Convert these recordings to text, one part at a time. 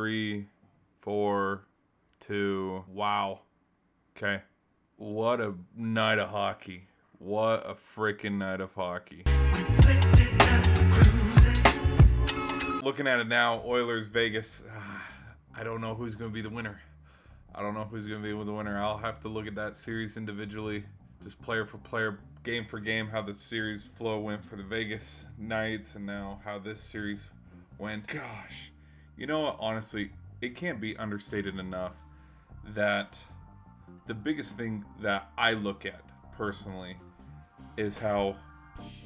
3, 4, 2. Wow. Okay. What a night of hockey. What a freaking night of hockey. Looking at it now, Oilers Vegas. I don't know who's going to be the winner. I'll have to look at that series individually, just player for player, game for game, how the series flow went for the Vegas Knights and now how this series went. Gosh, you know what? Honestly, it can't be understated enough that the biggest thing that I look at personally is how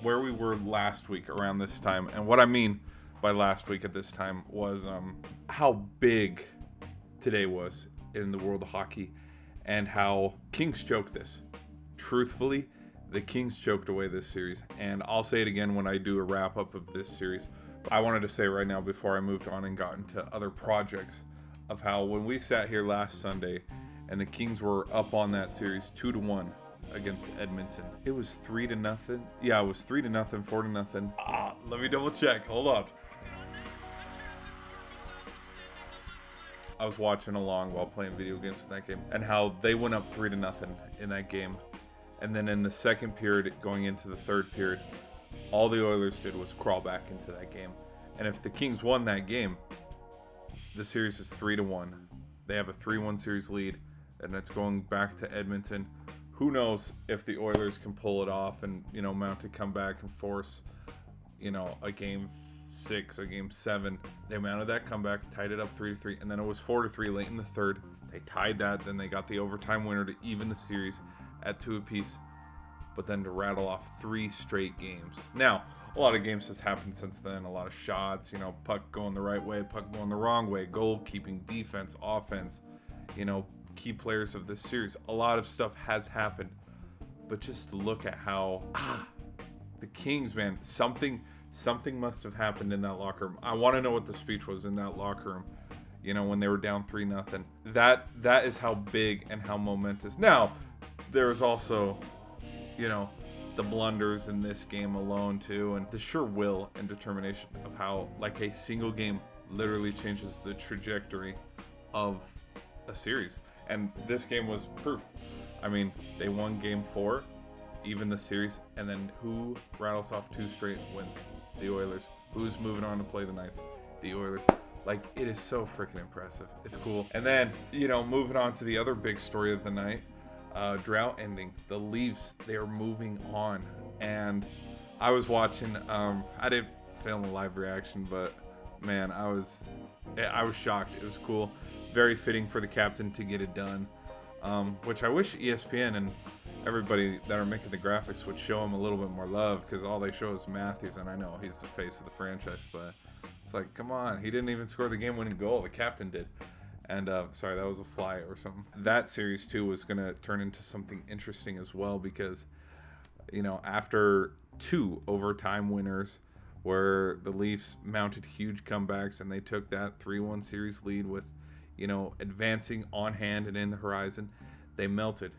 where we were last week around this time. And what I mean by last week at this time was how big today was in the world of hockey and how Kings choked this. Truthfully, the Kings choked away this series. And I'll say it again when I do a wrap up of this series. I wanted to say right now before I moved on and got into other projects of how when we sat here last Sunday and the Kings were up on that series 2-1 against Edmonton. It was 3-0. Yeah, it was 3-0, 4-0. Let me double check. Hold on. I was watching along while playing video games in that game and how they went up 3-0 in that game. And then in the second period, going into the third period, all the Oilers did was crawl back into that game. And if the Kings won that game, the series is 3-1. They have a 3-1 series lead, and it's going back to Edmonton. Who knows if the Oilers can pull it off and, mount a comeback and force, a game 6, a game 7. They mounted that comeback, tied it up 3-3, and then it was 4-3 late in the third. They tied that, then they got the overtime winner to even the series at 2 apiece, but then to rattle off 3 straight games. Now, a lot of games has happened since then, a lot of shots, puck going the right way, puck going the wrong way, goalkeeping, defense, offense, key players of this series. A lot of stuff has happened, but just to look at how the Kings, man, something must have happened in that locker room. I want to know what the speech was in that locker room, when they were down 3-0. That is how big and how momentous. Now, there was also, the blunders in this game alone too, and the sheer will and determination of how like a single game literally changes the trajectory of a series. And this game was proof. I mean, they won game 4, even the series, and then who rattles off 2 straight wins? The Oilers. Who's moving on to play the Knights? The Oilers. Like, it is so freaking impressive. It's cool. And then, moving on to the other big story of the night, drought ending. The Leafs, they are moving on. And I was watching, I didn't film a live reaction, but man, I was shocked. It was cool. Very fitting for the captain to get it done. Which I wish ESPN and everybody that are making the graphics would show him a little bit more love, because all they show is Matthews, and I know he's the face of the franchise, but it's like, come on, he didn't even score the game-winning goal. The captain did. And sorry, that was a fly or something. That series too was going to turn into something interesting as well, because after 2 overtime winners where the Leafs mounted huge comebacks and they took that 3-1 series lead with advancing on hand and in the horizon, they melted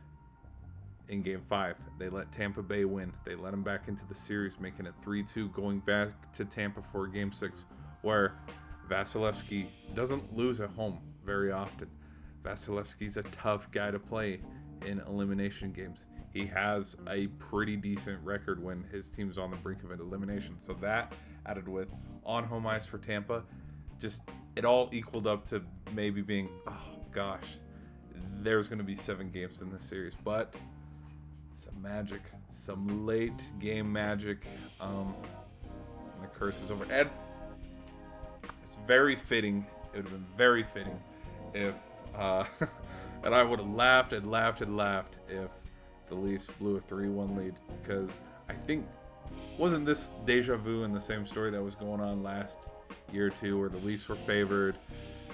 in game 5. They let Tampa Bay win. They let them back into the series, making it 3-2, going back to Tampa for game 6, where Vasilevsky doesn't lose at home very often. Vasilevsky's a tough guy to play in elimination games. He has a pretty decent record when his team's on the brink of an elimination. So that, added with on home ice for Tampa, just it all equaled up to maybe being, oh gosh, there's going to be 7 games in this series. But some magic, some late game magic, and the curse is over. And it's very fitting. It would have been very fitting if and I would have laughed and laughed and laughed if the Leafs blew a 3-1 lead, because I think, wasn't this deja vu in the same story that was going on last year too, where the Leafs were favored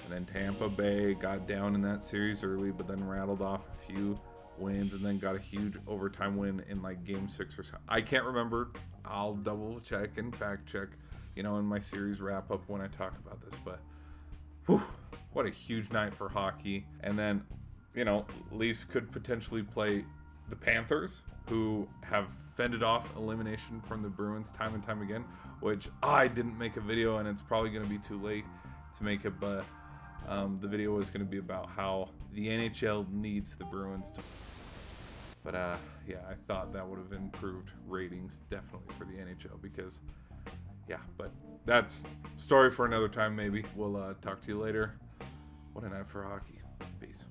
and then Tampa Bay got down in that series early, but then rattled off a few wins and then got a huge overtime win in like game 6 or so. I can't remember. I'll double check and fact check, in my series wrap up when I talk about this. But whew, what a huge night for hockey. And then, Leafs could potentially play the Panthers, who have fended off elimination from the Bruins time and time again, which I didn't make a video, and it's probably going to be too late to make it, but The video was going to be about how the NHL needs the Bruins to. But yeah, I thought that would have improved ratings definitely for the NHL because, yeah. But that's story for another time. Maybe we'll talk to you later. What a night for hockey. Peace.